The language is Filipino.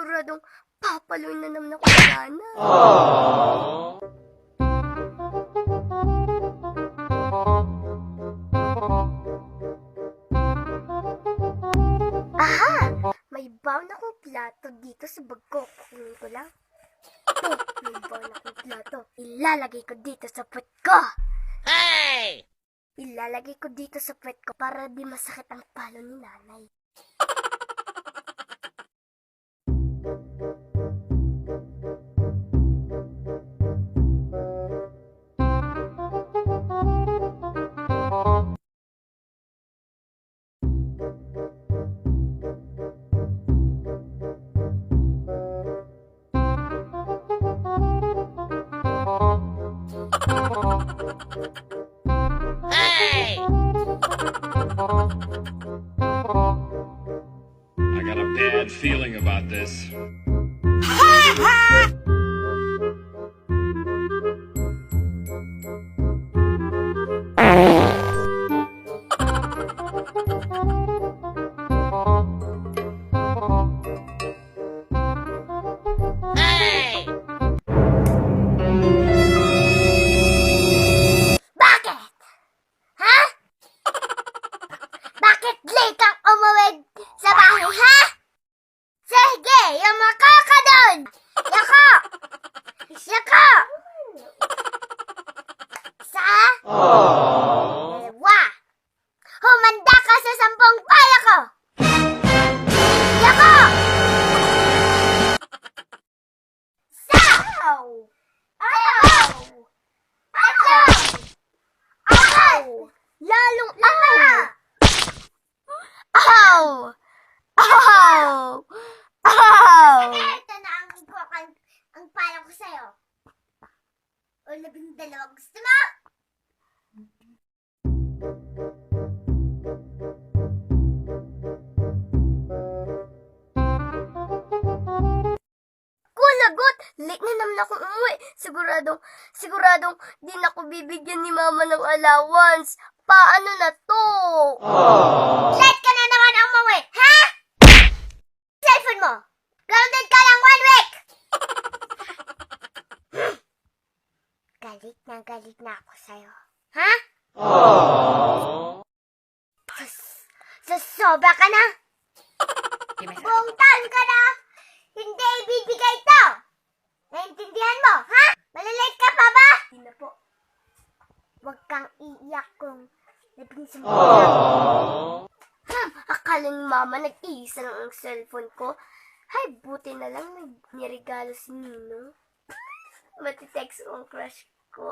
Siguradong papaluin na naman ako sa nanay. Aha! May baon akong plato dito sa bag ko. Kunin ko lang. Ito, may baon akong plato. Ilalagay ko dito sa puwet ko. Hey! Ilalagay ko dito sa puwet ko para di masakit ang palo ni nanay. Hey! I got a bad feeling about this. Hey! Bakit? Ha? Bakit late kang umuwi sa bahay, ha? Sige, yamako ka doon! Yako! Yako! Sa? Ewa! Humanda ka sa 10 pala ko! Yako! Sa! Ayaw! Ayaw! Ayaw! Ayaw! Lalong ayaw! Aw! Aw! Aw! Ito na ang pala ko sa'yo. O 12, gusto mo? Lagot! Late na naman akong umuwi. Siguradong di na ako bibigyan ni mama ng allowance. Paano na to? Late ka na naman ang umuwi, ha? Cellphone mo! Grounded ka lang 1 week! Galit na ako sa'yo. Ha? Sobra ka na? Buong taon ka na? Hindi ibibigay ito! Naintindihan mo, ha? Malalate ka pa ba? Hindi na po. Huwag kang iiyak kung nabinsin mo lang. Akala ni mama nag-iisa lang ang cellphone ko. Ay, buti na lang nirigalo si Nino. Matitext ko ang crush ko.